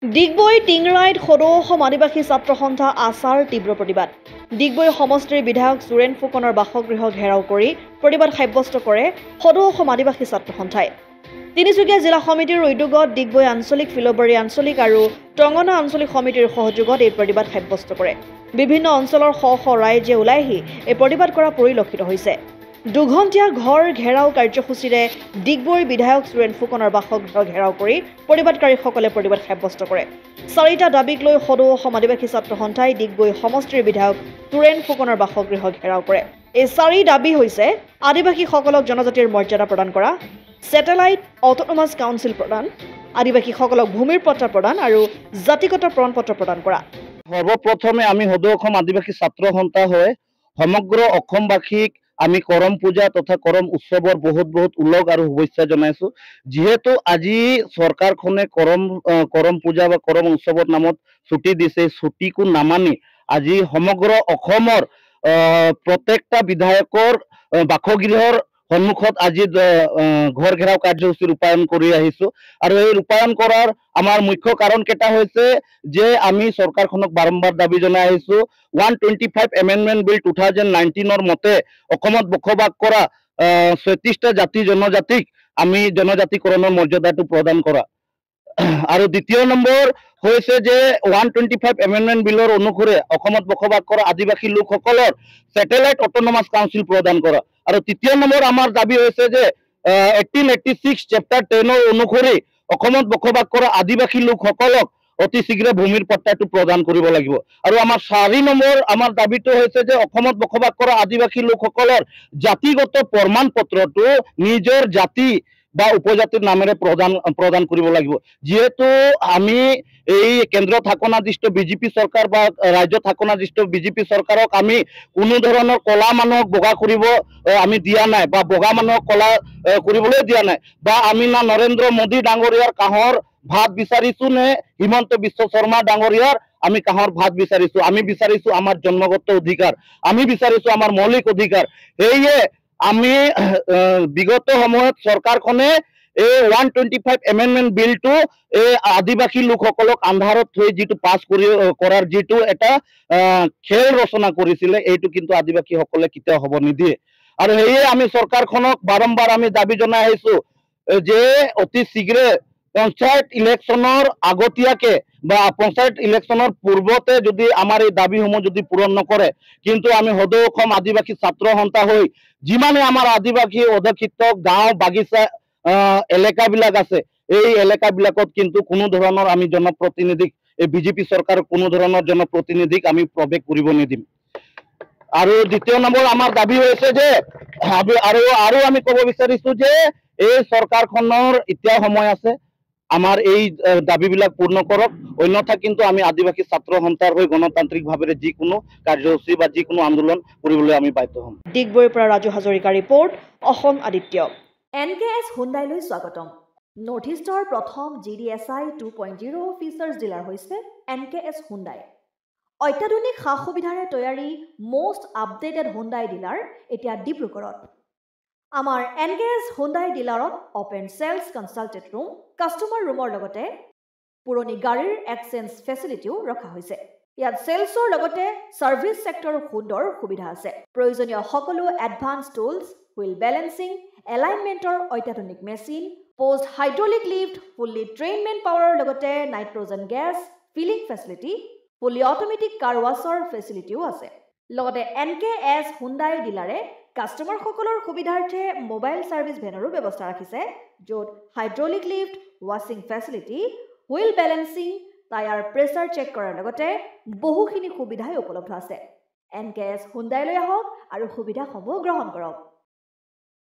ডিগবৈ টিংৰাইত সদৌ অসম আদিবাসী ছাত্ৰ সন্থা আছাৰ তীব্ৰ প্ৰতিবাদ। ডিগবৈ সমষ্টিৰ বিধায়ক সুৰেন ফুকনৰ বাসগৃহ ঘেৰাও কৰি প্ৰতিবাদ সাব্যস্ত কৰে সদৌ অসম আদিবাসী ছাত্ৰ সন্থাই। তিনিচুকীয়া জিলা সমিতিৰ উদ্যোগত ডিগবৈ আঞ্চলিক, ফিলবাৰী আঞ্চলিক আৰু টঙনা আঞ্চলিক সমিতিৰ সহযোগত এই প্ৰতিবাদ সাব্যস্ত কৰে। বিভিন্ন অঞ্চলৰ শ শ ৰাইজে ওলাই আহি এই প্ৰতিবাদ কৰা পৰিলক্ষিত হৈছে। দুঘণ্টীয়া ঘৰ ঘেৰাও কাৰ্যসূচীৰে ডিগবৈৰ বিধায়ক সুৰেন ফুকনৰ বাসগৃহ ঘেৰাও কৰি প্ৰতিবাদকাৰীসকলে প্ৰতিবাদ সাব্যস্ত কৰে। চাৰিটা দাবীক লৈ সদৌ অসম আদিবাসী ছাত্ৰ সন্থাই ডিগবৈ সমষ্টিৰ বিধায়ক সুৰেন ফুকনৰ বাসগৃহ ঘেৰাও কৰে। এই চাৰি দাবী হৈছে আদিবাসীসকলক জনজাতিৰ মৰ্যাদা প্ৰদান কৰা, ছেটেলাইট অট'নমাছ কাউন্সিল প্ৰদান, আদিবাসীসকলক ভূমিৰ পট্টা প্ৰদান আৰু জাতিগত প্ৰমাণপত্ৰ প্ৰদান কৰা। সৰ্বপ্ৰথমে আমি সদৌ অসম আদিবাসী ছাত্ৰ সন্থা হৈ সমগ্ৰ অসমবাসীক আমি কৰম পূজা তথা কৰম উৎসৱৰ বহুত উল্লেখ আৰু শুভেচ্ছা জনাইছো। যিহেতু আজি চৰকাৰখনে কৰম পূজা বা কৰম উৎসৱৰ নামত ছুটি দিছে, ছুটিকো নামানি আজি সমগ্ৰ অসমৰ প্ৰত্যেকটা বিধায়কৰ বাসগৃহৰ সন্মুখত আজি ঘৰ ঘেৰাও কাৰ্যসূচী ৰূপায়ণ কৰি আহিছো। আৰু এই ৰূপায়ণ কৰাৰ আমাৰ মুখ্য কাৰণ কেইটা হৈছে যে আমি চৰকাৰখনক বাৰম্বাৰ দাবী জনাই আহিছো 125 এমেণ্ডমেণ্ট বিল 2019 মতে অসমত বসবাস কৰা 36টা জাতি জনজাতিক আমি জনজাতিকৰণৰ মৰ্যাদাটো প্ৰদান কৰা। আৰু দ্বিতীয় নম্বৰ হৈছে যে 125 এমেণ্ডমেণ্ট বিলৰ অনুসৰি অসমত বসবাস কৰা আদিবাসী লোকসকলৰ ছেটেলাইট অট'নমাছ কাউন্সিল প্ৰদান কৰা। আৰু তৃতীয় নম্বৰ আমাৰ দাবী হৈছে যে 1886 চেপ্টাৰ 10 অনুসৰি অসমত বসবাস কৰা আদিবাসী লোকসকলক অতি শীঘ্ৰে ভূমিৰ পট্টাটো প্ৰদান কৰিব লাগিব। আৰু আমাৰ 4 নম্বৰ আমাৰ দাবীটো হৈছে যে অসমত বসবাস কৰা আদিবাসী লোকসকলৰ জাতিগত প্ৰমাণ পত্ৰটো নিজৰ জাতি বা উপজাতিৰ নামেৰে প্ৰদান কৰিব লাগিব। যিহেতু আমি এই কেন্দ্ৰ থাকনাধিষ্ঠ বিজেপি চৰকাৰ বা ৰাজ্য থাকনাধিষ্ঠ বিজেপি চৰকাৰক আমি কোনো ধৰণৰ কলা মানুহক বগা কৰিব আমি দিয়া নাই বা বগা মানুহক কলা কৰিবলৈ দিয়া নাই, বা আমি না নৰেন্দ্ৰ মোদী ডাঙৰীয়াৰ কাঁহৰ ভাত বিচাৰিছো নে হিমন্ত বিশ্ব শৰ্মা ডাঙৰীয়াৰ আমি কাঁহৰ ভাত বিচাৰিছো। আমি বিচাৰিছো আমাৰ জন্মগত অধিকাৰ, আমি বিচাৰিছো আমাৰ মৌলিক অধিকাৰ। সেয়ে আমি বিগত সময়ত চৰকাৰখনে এই 125 এমেণ্ডমেণ্ট বিলটো এই আদিবাসী লোকসকলক আন্ধাৰত থৈ যিটো পাছ কৰাৰ যিটো এটা খেল ৰচনা কৰিছিলে, এইটো কিন্তু আদিবাসীসকলে কেতিয়াও হ'ব নিদিয়ে। আৰু সেয়ে আমি চৰকাৰখনক বাৰম্বাৰ আমি দাবী জনাই আহিছো যে অতি শীঘ্ৰে পঞ্চায়ত ইলেকশ্যনৰ আগতীয়াকে বা পঞ্চায়ত ইলেকশ্যনৰ পূৰ্বতে যদি আমাৰ এই দাবীসমূহ যদি পূৰণ নকৰে, কিন্তু আমি সদৌ অসম আদিবাসী ছাত্ৰ সন্থা হৈ যিমানে আমাৰ আদিবাসী অধ্যুষিত গাঁও বাগিচা এলেকাবিলাক আছে, এই এলেকাবিলাকত কিন্তু কোনো ধৰণৰ আমি জনপ্ৰতিনিধিক এই বিজেপি চৰকাৰৰ কোনো ধৰণৰ জনপ্ৰতিনিধিক আমি প্ৰৱেশ কৰিব নিদিম। আৰু দ্বিতীয় নম্বৰ আমাৰ দাবী হৈছে যে আৰু আমি ক'ব বিচাৰিছো যে এই চৰকাৰখনৰ এতিয়া সময় আছে আমাৰ এই দাবীবিলাক পূৰ্ণ কৰক, অন্যথা কিন্তু আমি আদিবাসী ছাত্ৰ সন্থাৰ হৈ গণতান্ত্ৰিকভাৱে যিকোনো কাৰ্যসূচী বা যিকোনো আন্দোলন কৰিবলৈ আমি বাধ্য হ'ম। ডিগবৈৰ পৰা ৰাজু হাজৰিকা ৰিপৰ্ট, অসম আদিত্য। NKS হুণ্ডাইলৈ স্বাগতম। নৰ্থ ইষ্টৰ প্ৰথম GDSI 2.0 ফিচাৰ্ছ ডিলাৰ হৈছে NKS হুণ্ডাই। অত্যাধুনিক সা সুবিধাৰে তৈয়াৰী মষ্ট আপডেটেড হুণ্ডাই ডিলাৰ এতিয়া ডিব্ৰুগড়ত। আমাৰ NKS হুণ্ডাই ডিলাৰত open sales consulted room, customer ৰুমৰ লগতে পুৰণি গাড়ীৰ এক্সচেঞ্জ ফেচিলিটিও ৰখা হৈছে। ইয়াত চেলছৰ লগতে ছাৰ্ভিচ ছেক্টৰৰ সুন্দৰ সুবিধা আছে। প্ৰয়োজনীয় সকলো এডভান্স টুলছ, হুইল বেলেন্সিং, এলাইনমেণ্টৰ অত্যাধুনিক machine, post hydraulic lift, fully ট্ৰেইনমেণ্ট পাৱাৰৰ লগতে nitrogen gas filling facility, fully automatic car washer ফেচিলিটিও আছে। লগতে NKS হুণ্ডাই ডিলাৰে কাষ্টমাৰসকলৰ সুবিধাৰ্থে মোবাইল ছাৰ্ভিচ ভেনৰো ব্যৱস্থা ৰাখিছে, য'ত হাইড্ৰলিক লিফ্ট, ৱাশ্বিং facility, wheel balancing, tyre pressure check কৰাৰ লগতে বহুখিনি সুবিধাই উপলব্ধ আছে। NKS হুণ্ডাইলৈ আহক আৰু সুবিধাসমূহ গ্ৰহণ কৰক।